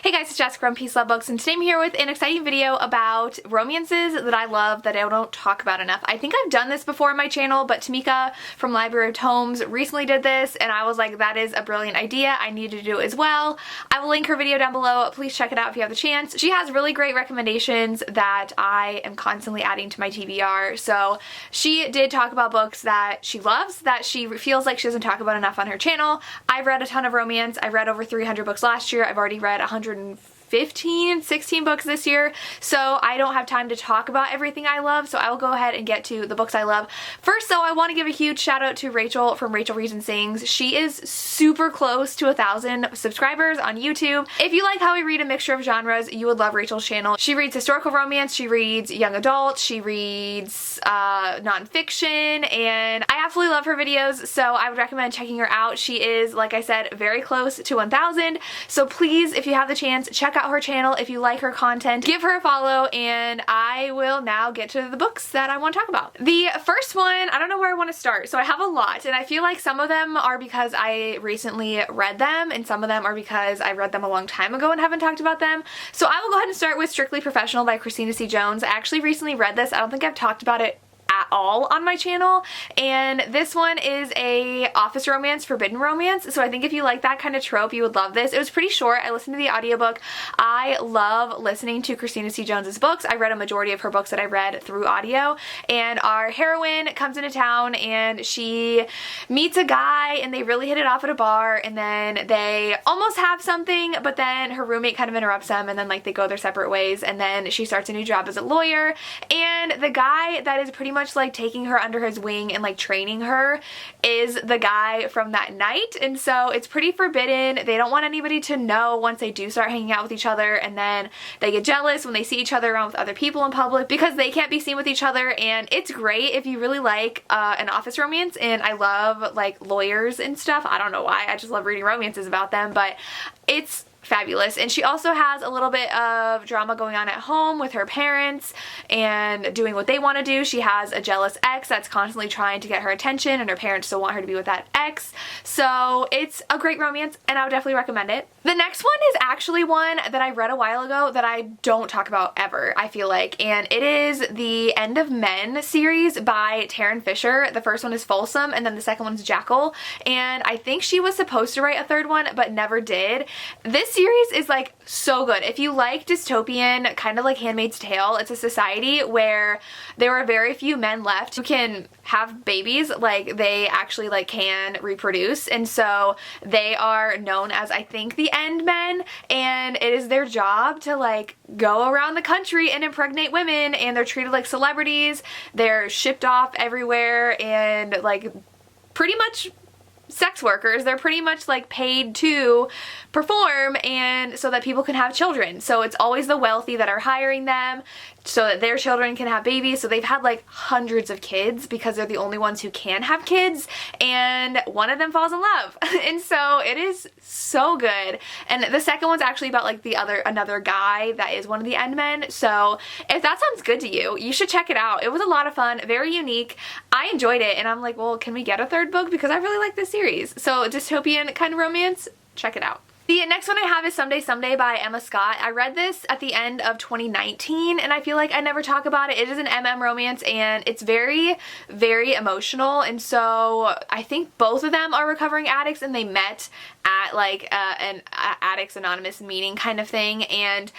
Hey guys, it's Jessica from Peace Love Books, and today I'm here with an exciting video about romances that I love that I don't talk about enough. I think I've done this before on my channel, but Tamika from Library of Tomes recently did this, and I was like, that is a brilliant idea. I need to do it as well. I will link her video down below. Please check it out if you have the chance. She has really great recommendations that I am constantly adding to my TBR. So she did talk about books that she loves, that she feels like she doesn't talk about enough on her channel. I've read a ton of romance. I read over 300 books last year. I've already read 16 books this year, so I don't have time to talk about everything I love, so I will go ahead and get to the books I love. First though, I want to give a huge shout out to Rachel from Rachel Reads and Sings. She is super close to 1,000 subscribers on YouTube. If you like how I read a mixture of genres, you would love Rachel's channel. She reads historical romance, she reads young adult, she reads nonfiction, and I absolutely love her videos, so I would recommend checking her out. She is, like I said, very close to 1,000, so please, if you have the chance, check out her channel. If you like her content, give her a follow, and I will now get to the books that I want to talk about. The first one, I don't know where I want to start, so I have a lot, and I feel like some of them are because I recently read them, and some of them are because I read them a long time ago and haven't talked about them. So I will go ahead and start with Strictly Professional by Christina C. Jones. I actually recently read this. I don't think I've talked about it at all on my channel, and this one is a office romance, forbidden romance, so I think if you like that kind of trope, you would love this. It was pretty short. I listened to the audiobook. I love listening to Christina C. Jones's books. I read a majority of her books that I read through audio, and our heroine comes into town and she meets a guy and they really hit it off at a bar, and then they almost have something, but then her roommate kind of interrupts them, and then like they go their separate ways, and then she starts a new job as a lawyer, and the guy that is pretty much like taking her under his wing and like training her is the guy from that night, and so it's pretty forbidden. They don't want anybody to know once they do start hanging out with each other, and then they get jealous when they see each other around with other people in public because they can't be seen with each other. And it's great if you really like an office romance, and I love like lawyers and stuff. I don't know why, I just love reading romances about them, but it's fabulous. And she also has a little bit of drama going on at home with her parents and doing what they want to do. She has a jealous ex that's constantly trying to get her attention, and her parents still want her to be with that ex. So it's a great romance, and I would definitely recommend it. The next one is actually one that I read a while ago that I don't talk about ever, I feel like, and it is the End of Men series by Taryn Fisher. The first one is Folsom, and then the second one is Jackal, and I think she was supposed to write a third one but never did. This series is like so good. If you like dystopian, kind of like Handmaid's Tale, it's a society where there are very few men left who can have babies, like they actually like can reproduce, and so they are known as, I think, the End Men, and it is their job to like go around the country and impregnate women, and they're treated like celebrities. They're shipped off everywhere, and like pretty much sex workers. They're pretty much like paid to perform and so that people can have children. So it's always the wealthy that are hiring them so that their children can have babies. So they've had like hundreds of kids because they're the only ones who can have kids, and one of them falls in love. And so it is so good. And the second one's actually about like another guy that is one of the End Men. So if that sounds good to you, you should check it out. It was a lot of fun, very unique. I enjoyed it, and I'm like, well, can we get a third book? Because I really like this series. So dystopian kind of romance, check it out. The next one I have is Someday Someday by Emma Scott. I read this at the end of 2019, and I feel like I never talk about it. It is an MM romance, and it's very, very emotional, and so I think both of them are recovering addicts, and they met at like an Addicts Anonymous meeting kind of thing, and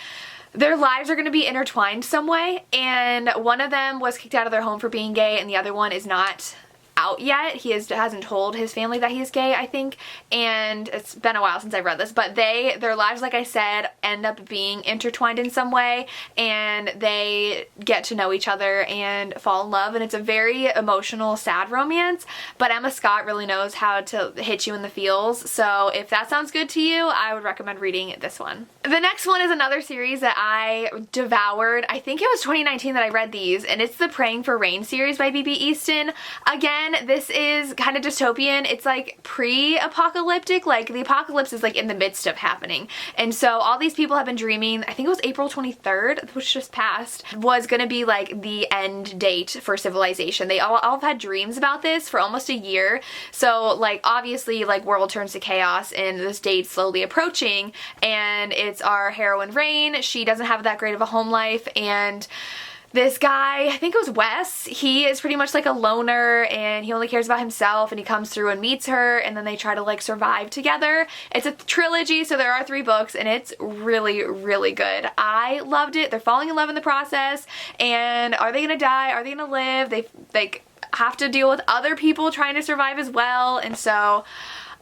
their lives are going to be intertwined some way, and one of them was kicked out of their home for being gay, and the other one is not out yet. He hasn't told his family that he's gay, I think, and it's been a while since I've read this, but their lives, like I said, end up being intertwined in some way, and they get to know each other and fall in love, and it's a very emotional, sad romance, but Emma Scott really knows how to hit you in the feels, so if that sounds good to you, I would recommend reading this one. The next one is another series that I devoured. I think it was 2019 that I read these, and it's the Praying for Rain series by B.B. Easton. Again, Again, this is kind of dystopian. It's like pre-apocalyptic, like the apocalypse is like in the midst of happening. And so all these people have been dreaming, I think it was April 23rd, which just passed, was gonna be like the end date for civilization. They all have had dreams about this for almost a year. So like obviously like world turns to chaos and this date's slowly approaching, and it's our heroine Rain. She doesn't have that great of a home life, and this guy, I think it was Wes, he is pretty much like a loner and he only cares about himself, and he comes through and meets her, and then they try to like survive together. It's a trilogy, so there are 3 books, and it's really, really good. I loved it. They're falling in love in the process, and are they gonna die? Are they gonna live? They like have to deal with other people trying to survive as well, and so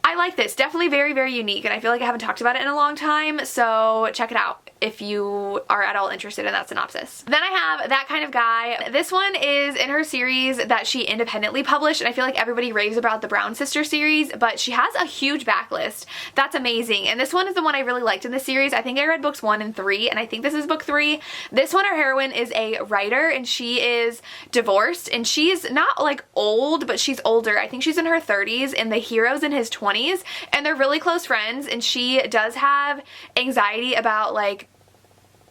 I like this. Definitely very, very unique, and I feel like I haven't talked about it in a long time, so check it out if you are at all interested in that synopsis. Then I have That Kind of Guy. This one is in her series that she independently published, and I feel like everybody raves about the Brown Sister series, but she has a huge backlist. That's amazing. And this one is the one I really liked in the series. I think I read books 1 and 3, and I think this is book 3. This one, her heroine is a writer, and she is divorced, and she's not like old, but she's older. I think she's in her 30s, and the hero's in his 20s, and they're really close friends, and she does have anxiety about like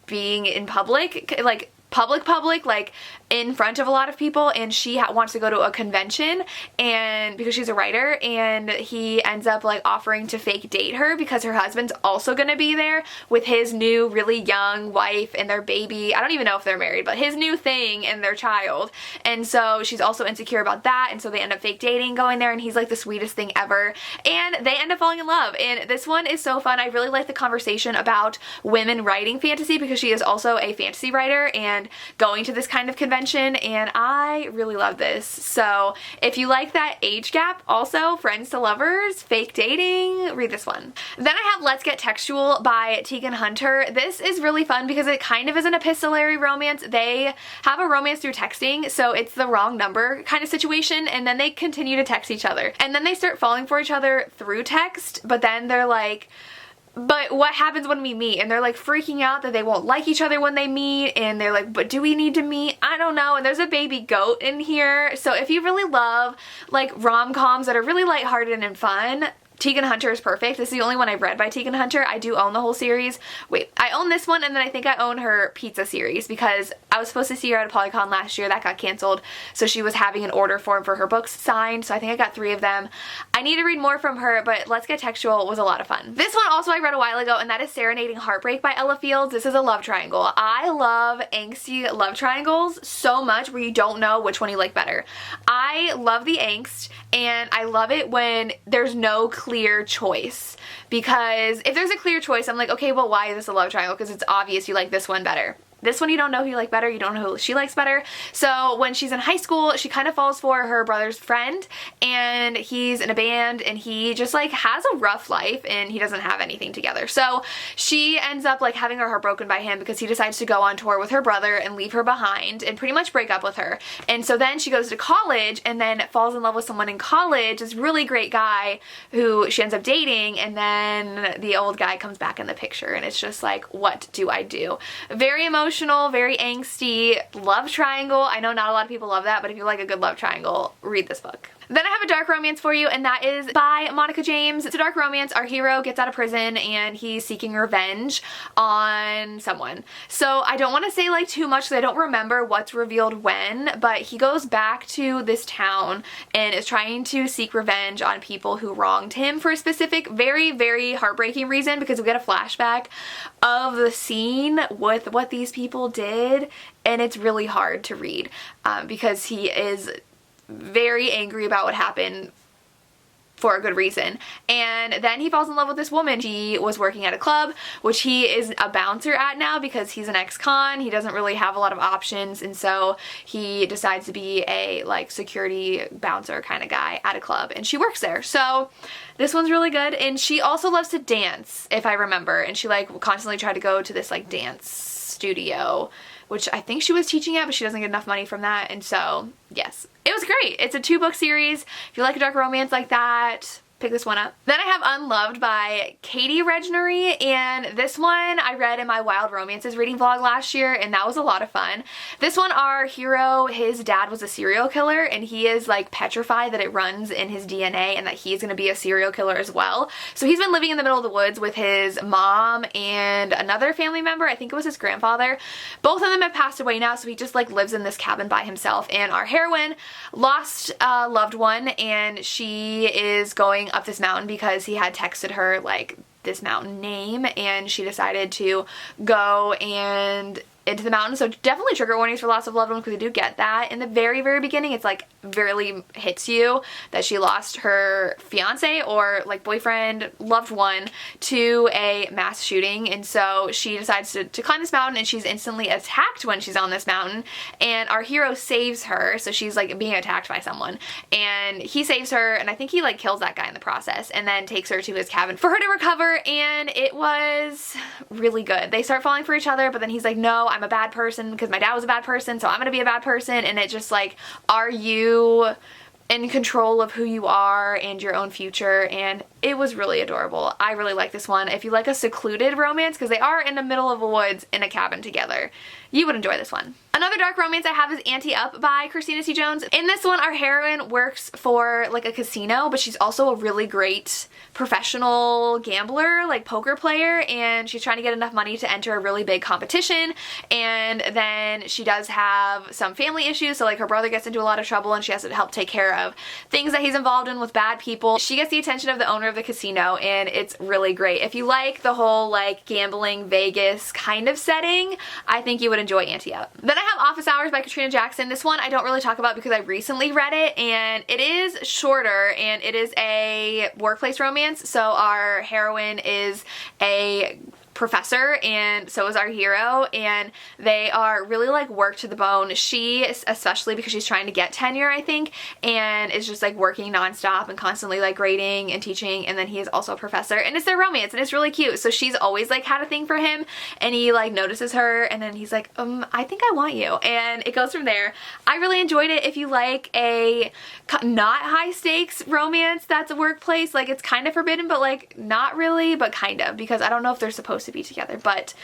being in public, like public, like in front of a lot of people, and she wants to go to a convention, and because she's a writer, and he ends up like offering to fake date her because her husband's also gonna be there with his new really young wife and their baby. I don't even know if they're married, but his new thing and their child, and so she's also insecure about that, and so they end up fake dating, going there, and he's like the sweetest thing ever, and they end up falling in love. And this one is so fun. I really like the conversation about women writing fantasy, because she is also a fantasy writer and going to this kind of convention, and I really love this. So if you like that age gap, also friends to lovers, fake dating, read this one. Then I have Let's Get Textual by Tegan Hunter. This is really fun because it kind of is an epistolary romance. They have a romance through texting, so it's the wrong number kind of situation, and then they continue to text each other, and then they start falling for each other through text, but then they're like, but what happens when we meet? And they're like freaking out that they won't like each other when they meet, and they're like, but do we need to meet? I don't know. And there's a baby goat in here. So if you really love like rom-coms that are really lighthearted and fun, Tegan Hunter is perfect. This is the only one I've read by Tegan Hunter. I do own the whole series. Wait, I own this one, and then I think I own her pizza series, because I was supposed to see her at a Polycon last year. That got canceled, so she was having an order form for her books signed, so I think I got 3 of them. I need to read more from her, but Let's Get Textual was a lot of fun. This one also I read a while ago, and that is Serenading Heartbreak by Ella Fields. This is a love triangle. I love angsty love triangles so much where you don't know which one you like better. I love the angst, and I love it when there's no clear choice, because if there's a clear choice, I'm like, okay, well, why is this a love triangle? Because it's obvious you like this one better. This one you don't know who you like better, you don't know who she likes better. So when she's in high school, she kind of falls for her brother's friend, and he's in a band, and he just like has a rough life, and he doesn't have anything together. So she ends up like having her heart broken by him, because he decides to go on tour with her brother and leave her behind and pretty much break up with her. And so then she goes to college, and then falls in love with someone in college, this really great guy who she ends up dating, and then the old guy comes back in the picture, and it's just like, what do I do? Very emotional, very angsty love triangle. I know not a lot of people love that, but if you like a good love triangle, read this book. Then I have a dark romance for you, and that is by Monica James. It's a dark romance. Our hero gets out of prison, and he's seeking revenge on someone. So I don't want to say like too much, because I don't remember what's revealed when, but he goes back to this town and is trying to seek revenge on people who wronged him for a specific, very, very heartbreaking reason, because we get a flashback of the scene with what these people did, and it's really hard to read because he is very angry about what happened for a good reason. And then he falls in love with this woman. She was working at a club, which he is a bouncer at now because he's an ex-con. He doesn't really have a lot of options, and so he decides to be a like security bouncer kind of guy at a club, and she works there. So this one's really good, and she also loves to dance, if I remember, and she like constantly tried to go to this like dance studio, which I think she was teaching at, but she doesn't get enough money from that, and so yes, it was great. It's a 2-book series. If you like a dark romance like that, pick this one up. Then I have Unloved by Katie Regnery, and this one I read in my Wild Romances reading vlog last year, and that was a lot of fun. This one, our hero, his dad was a serial killer, and he is like petrified that it runs in his DNA and that he's gonna be a serial killer as well. So he's been living in the middle of the woods with his mom and another family member, I think it was his grandfather. Both of them have passed away now, so he just like lives in this cabin by himself, and our heroine lost a loved one, and she is going up this mountain because he had texted her like this mountain name, and she decided to go and into the mountain. So definitely trigger warnings for loss of loved ones, because we do get that in the very beginning. It's like barely hits you that she lost her fiance or like boyfriend, loved one, to a mass shooting. And so she decides to climb this mountain, and she's instantly attacked when she's on this mountain, and our hero saves her. So she's like being attacked by someone, and he saves her, and I think he like kills that guy in the process, and then takes her to his cabin for her to recover. And it was really good. They start falling for each other, but then he's like, no, I'm a bad person because my dad was a bad person, so I'm gonna be a bad person. And it just like, are you in control of who you are and your own future? And it was really adorable. I really like this one. If you like a secluded romance, because they are in the middle of the woods in a cabin together, you would enjoy this one. Another dark romance I have is Auntie Up by Christina C. Jones. In this one, our heroine works for like a casino, but she's also a really great professional gambler, like poker player, and she's trying to get enough money to enter a really big competition. And then she does have some family issues, so like her brother gets into a lot of trouble, and she has to help take care of things that he's involved in with bad people. She gets the attention of the owner of the casino, and it's really great. If you like the whole like gambling Vegas kind of setting, I think you would enjoy Auntie Up. Then I have Office Hours by Katrina Jackson. This one I don't really talk about because I recently read it, and it is shorter, and it is a workplace romance. So our heroine is a professor, and so is our hero, and they are really like worked to the bone. She, especially because she's trying to get tenure, I think, and is just like working nonstop and constantly like grading and teaching, and then he is also a professor, and it's their romance, and it's really cute. So she's always like had a thing for him, and he like notices her, and then he's like, I think I want you, and it goes from there. I really enjoyed it. If you like a not high stakes romance that's a workplace, like it's kind of forbidden, but like not really, but kind of, because I don't know if they're supposed to be together, but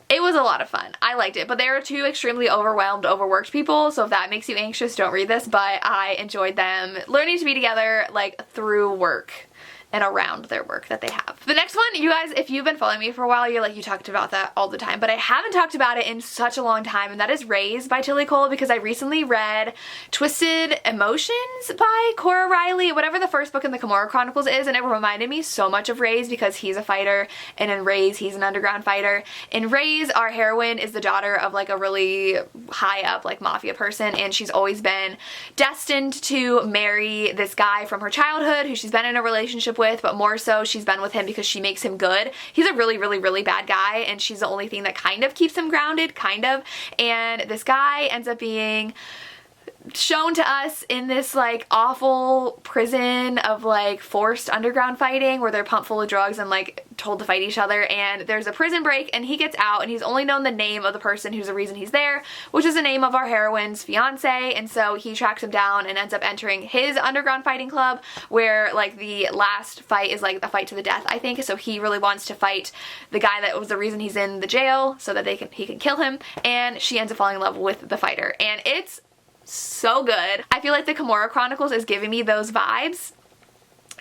it was a lot of fun. I liked it, but they are two extremely overwhelmed, overworked people, so if that makes you anxious, don't read this, but I enjoyed them learning to be together like through work and around their work that they have. The next one, you guys, if you've been following me for a while, you're like, you talked about that all the time, but I haven't talked about it in such a long time, and that is Raised by Tilly Cole, because I recently read Twisted Emotions by Cora Riley, whatever the first book in the Kimura Chronicles is, and it reminded me so much of Raised because he's a fighter, and in Raised, he's an underground fighter. In Raised, our heroine is the daughter of like a really high up like mafia person, and she's always been destined to marry this guy from her childhood who she's been in a relationship with, but more so she's been with him because she makes him good. He's a really bad guy, and she's the only thing that kind of keeps him grounded, kind of. And this guy ends up being shown to us in this like awful prison of like forced underground fighting where they're pumped full of drugs and like told to fight each other, and there's a prison break, and he gets out, and he's only known the name of the person who's the reason he's there, which is the name of our heroine's fiance. And so he tracks him down and ends up entering his underground fighting club, where like the last fight is like the fight to the death, I think. So he really wants to fight the guy that was the reason he's in the jail so that he can kill him, and she ends up falling in love with the fighter, and it's so good. I feel like the Kimura Chronicles is giving me those vibes,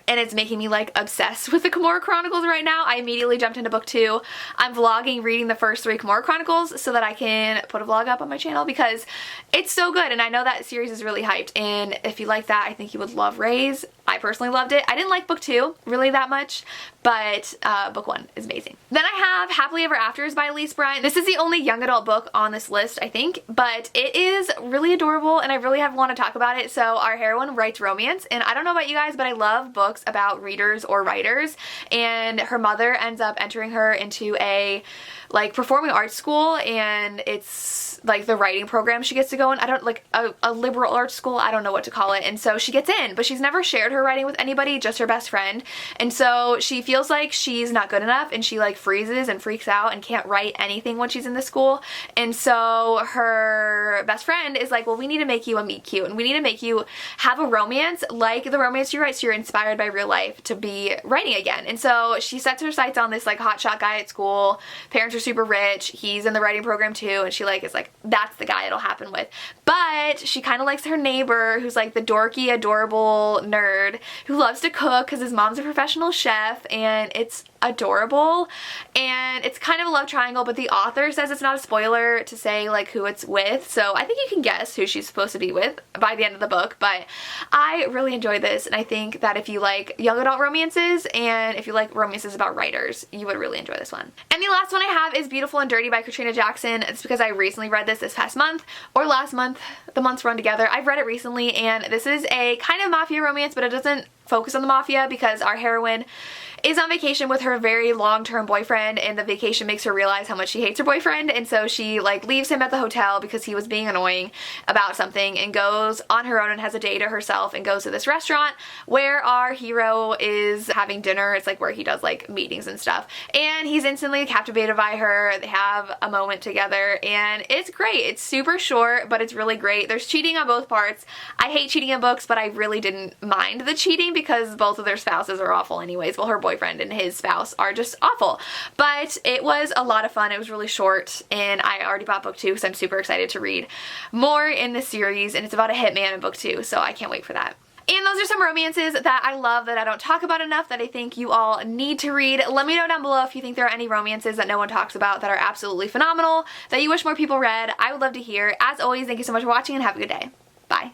and it's making me like obsessed with the Kimura Chronicles right now. I immediately jumped into book 2. I'm vlogging reading the first 3 Kimura Chronicles so that I can put a vlog up on my channel because it's so good, and I know that series is really hyped, and if you like that, I think you would love Raised. I personally loved it. I didn't like book 2 really that much, but book 1 is amazing. Then I have Happily Ever Afters by Elise Bryant. This is the only young adult book on this list, I think, but it is really adorable, and I really want to talk about it. So our heroine writes romance, and I don't know about you guys, but I love books about readers or writers, and her mother ends up entering her into a like performing arts school, and it's like the writing program she gets to go in. I don't like a liberal arts school, I don't know what to call it, and so she gets in, but she's never shared her writing with anybody, just her best friend. And so she feels like she's not good enough, and she like freezes and freaks out and can't write anything when she's in the school. And so her best friend is like, well, we need to make you a meet cute, and we need to make you have a romance like the romance you write, so you're inspired by real life to be writing again. And so she sets her sights on this like hotshot guy at school. Parents are super rich. He's in the writing program too, and she like is like, that's the guy it'll happen with. But she kind of likes her neighbor, who's like the dorky, adorable nerd who loves to cook because his mom's a professional chef, and it's adorable. And it's kind of a love triangle, but the author says it's not a spoiler to say like who it's with, so I think you can guess who she's supposed to be with by the end of the book. But I really enjoyed this, and I think that if you like young adult romances and if you like romances about writers, you would really enjoy this one. And the last one I have is Beautiful and Dirty by Katrina Jackson. It's because I recently read this past month, or last month. The months run together. I've read it recently, and this is a kind of mafia romance, but it doesn't focus on the mafia because our heroine is on vacation with her very long-term boyfriend, and the vacation makes her realize how much she hates her boyfriend, and so she like leaves him at the hotel because he was being annoying about something, and goes on her own and has a day to herself and goes to this restaurant where our hero is having dinner. It's like where he does like meetings and stuff, and he's instantly captivated by her. They have a moment together, and it's great. It's super short, but it's really great. There's cheating on both parts. I hate cheating in books, but I really didn't mind the cheating because both of their spouses are awful anyways. Well, her boyfriend and his spouse are just awful. But it was a lot of fun. It was really short, and I already bought book 2 because I'm super excited to read more in this series, and it's about a hitman in book 2, so I can't wait for that. And those are some romances that I love that I don't talk about enough that I think you all need to read. Let me know down below if you think there are any romances that no one talks about that are absolutely phenomenal, that you wish more people read. I would love to hear. As always, thank you so much for watching, and have a good day. Bye.